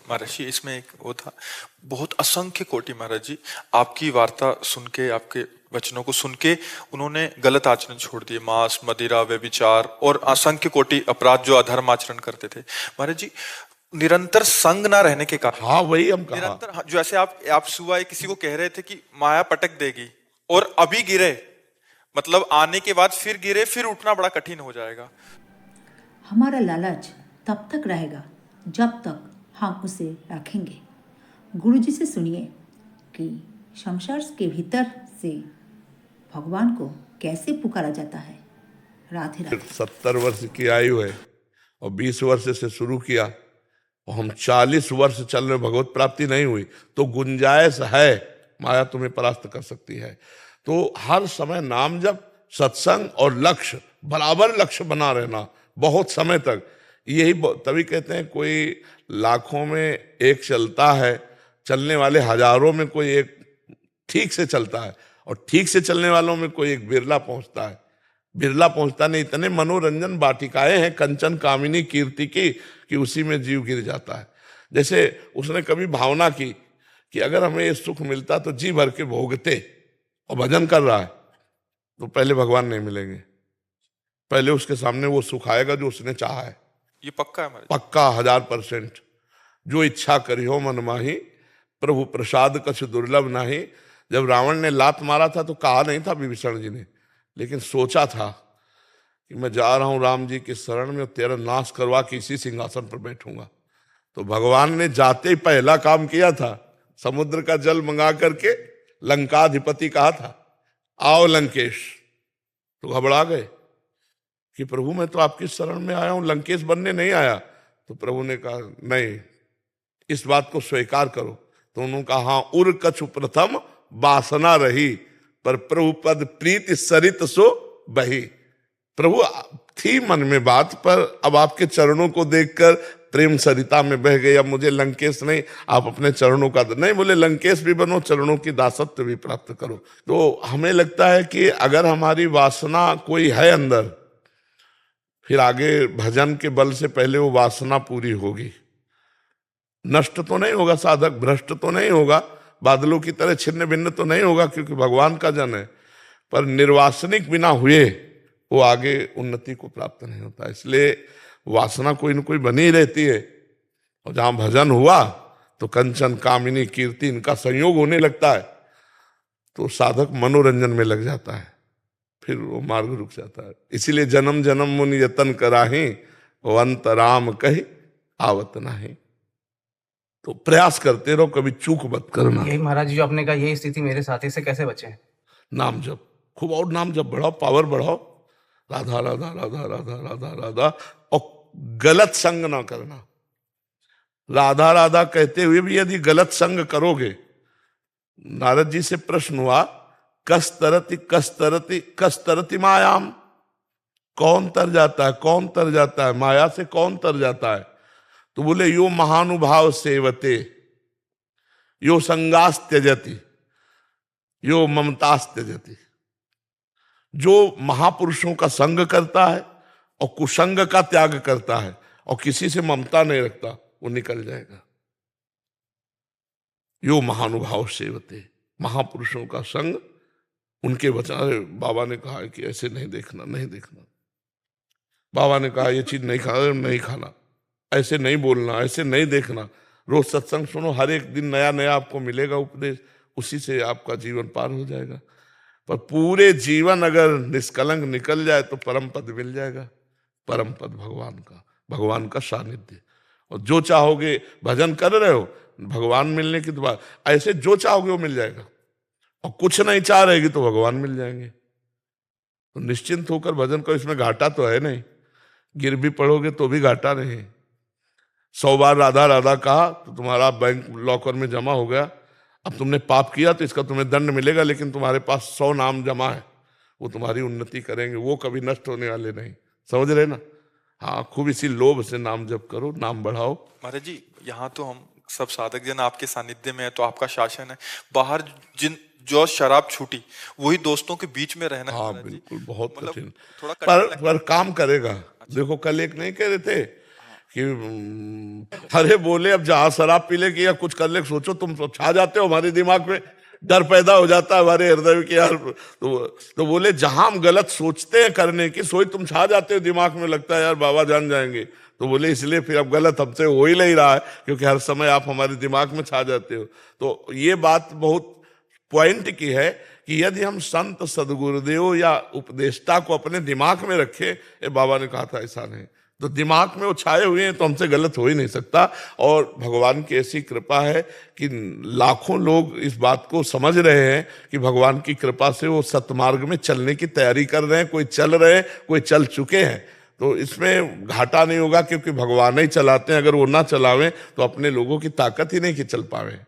महाराज जी इसमें एक वो था, बहुत असंख्य कोटि महाराज जी आपकी वार्ता सुन के, आपके वचनों को सुन के उन्होंने गलत आचरण छोड़ दिए, मांस मदिरा व्यभिचार और असंख्य कोटि अपराध जो अधर्म आचरण करते थे महाराज जी। निरंतर संग ना रहने के कारण, हाँ वही हम कहा। निरंतर जैसे आप सुबह किसी को कह रहे थे कि माया पटक देगी और अभी गिरे, मतलब आने के बाद फिर गिरे, फिर उठना बड़ा कठिन हो जाएगा। हमारा लालच तब तक रहेगा जब तक हम उसे रखेंगे। गुरुजी से सुनिए कि संसार के भीतर से भगवान को कैसे पुकारा जाता है। राधे राधे। 70 वर्ष की आयु है और 20 वर्ष से शुरू किया और हम 40 वर्ष चल रहे, भगवत प्राप्ति नहीं हुई तो गुंजाइश है, माया तुम्हें परास्त कर सकती है। तो हर समय नाम जप, सत्संग और लक्ष्य, बराबर लक्ष्य बना रहना बहुत समय तक। यही तभी कहते हैं कोई लाखों में एक चलता है, चलने वाले हजारों में कोई एक ठीक से चलता है, और ठीक से चलने वालों में कोई एक बिरला पहुंचता है। बिरला पहुंचता नहीं। इतने मनोरंजन वाटिकाएं हैं कंचन कामिनी कीर्ति की कि उसी में जीव गिर जाता है। जैसे उसने कभी भावना की कि अगर हमें ये सुख मिलता तो जी भर के भोगते, और भजन कर रहा है तो पहले भगवान नहीं मिलेंगे, पहले उसके सामने वो सुख आएगा जो उसने चाहा है। ये पक्का है हमारे, पक्का 1000%। जो इच्छा करी हो मन माही, प्रभु प्रसाद कछ दुर्लभ नाही। जब रावण ने लात मारा था तो कहा नहीं था विभीषण जी ने, लेकिन सोचा था कि मैं जा रहा हूं राम जी की शरण में, तेरा नाश करवा के इसी सिंहासन पर बैठूंगा। तो भगवान ने जाते ही पहला काम किया था, समुद्र का जल मंगा करके लंकाधिपति कहा था आओ लंकेश। तो घबरा गए कि प्रभु मैं तो आपकी शरण में आया हूं, लंकेश बनने नहीं आया। तो प्रभु ने कहा नहीं, इस बात को स्वीकार करो। तो उन्होंने कहा हाँ, उर कछु प्रथम वासना रही, पर प्रभु पद प्रीति सरित सो बही। प्रभु थी मन में बात, पर अब आपके चरणों को देखकर प्रेम सरिता में बह गई। अब मुझे लंकेश नहीं, आप अपने चरणों का नहीं, बोले लंकेश भी बनो, चरणों की दासत्व भी प्राप्त करो। तो हमें लगता है कि अगर हमारी वासना कोई है अंदर, फिर आगे भजन के बल से पहले वो वासना पूरी होगी। नष्ट तो नहीं होगा साधक, भ्रष्ट तो नहीं होगा, बादलों की तरह छिन्न भिन्न तो नहीं होगा, क्योंकि भगवान का जन है। पर निर्वासनिक बिना हुए वो आगे उन्नति को प्राप्त नहीं होता। इसलिए वासना कोई न कोई बनी रहती है, और जहां भजन हुआ तो कंचन कामिनी कीर्ति इनका संयोग होने लगता है, तो साधक मनोरंजन में लग जाता है, फिर वो मार्ग रुक जाता है। इसीलिए जन्म जन्म मुनि यतन कराही, वो अंत राम कही आवत नहीं। तो प्रयास करते रहो, कभी चूक मत करना। यही महाराज जी जो आपने कहा, यही स्थिति मेरे साथी से कैसे बचे? नाम जप खूब, और नाम जप बढ़ाओ, पावर बढ़ाओ, राधा राधा राधा राधा राधा राधा, और गलत संग ना करना। राधा राधा कहते हुए भी यदि गलत संग करोगे, नारद जी से प्रश्न हुआ कस्तरति कस्तरति कस्तरति मायाम, कौन तर जाता है, कौन तर जाता है माया से, कौन तर जाता है? तो बोले यो महानुभाव सेवते, यो संगास त्यजति, यो ममतास त्यजति। जो महापुरुषों का संग करता है और कुसंग का त्याग करता है और किसी से ममता नहीं रखता, वो निकल जाएगा। यो महानुभाव सेवते, महापुरुषों का संग, उनके वचन। बाबा ने कहा कि ऐसे नहीं देखना, नहीं देखना। बाबा ने कहा ये चीज नहीं खाना, नहीं खाना, ऐसे नहीं बोलना, ऐसे नहीं देखना। रोज सत्संग सुनो, हर एक दिन नया नया आपको मिलेगा उपदेश, उसी से आपका जीवन पार हो जाएगा। पर पूरे जीवन अगर निष्कलंक निकल जाए तो परम पद मिल जाएगा। परम पद भगवान का, भगवान का सानिध्य। और जो चाहोगे, भजन कर रहे हो, भगवान मिलने की दुआ, ऐसे जो चाहोगे वो मिल जाएगा। और कुछ नहीं चाह रहेगी तो भगवान मिल जाएंगे। तो निश्चिंत होकर भजन करो, इसमें घाटा तो है नहीं। गिर भी पड़ोगे तो भी घाटा नहीं। 100 बार राधा राधा कहा तो तुम्हारा बैंक लॉकर में जमा हो गया। अब तुमने पाप किया तो इसका तुम्हें दंड मिलेगा, लेकिन तुम्हारे पास 100 नाम जमा है, वो तुम्हारी उन्नति करेंगे, वो कभी नष्ट होने वाले नहीं। समझ रहे ना? हाँ, खूब इसी लोभ से नाम जप करो, नाम बढ़ाओ। महाराज जी यहाँ तो हम सब साधक जन आपके सानिध्य में है, तो आपका शासन है। बाहर जिन जो शराब छूटी, वही दोस्तों के बीच में रहना। हाँ बिल्कुल, बहुत मतलब कठिन, थोड़ा पर काम करेगा। देखो कल एक नहीं कह रहे थे कि अरे बोले अब जहां शराब पी ले कि या कुछ कर ले, सोचो तुम तो छा जाते हो हमारे दिमाग में, डर पैदा हो जाता है हमारे हृदय में कि यार, तो बोले जहां हम गलत सोचते हैं करने की, सोई तुम छा जाते हो दिमाग में, लगता है यार बाबा जान जाएंगे। तो बोले इसलिए फिर अब गलत हमसे हो ही नहीं रहा है, क्योंकि हर समय आप हमारे दिमाग में छा जाते हो। तो ये बात बहुत पॉइंट की है कि यदि हम संत सदगुरुदेव या उपदेष्टा को अपने दिमाग में रखे, ये बाबा ने कहा था ऐसा नहीं, तो दिमाग में वो छाए हुए हैं तो हमसे गलत हो ही नहीं सकता। और भगवान की ऐसी कृपा है कि लाखों लोग इस बात को समझ रहे हैं कि भगवान की कृपा से वो सतमार्ग में चलने की तैयारी कर रहे हैं, कोई चल रहे हैं, कोई चल चुके हैं। तो इसमें घाटा नहीं होगा, क्योंकि भगवान ही चलाते हैं, अगर वो ना चलावें तो अपने लोगों की ताकत ही नहीं कि चल पावे।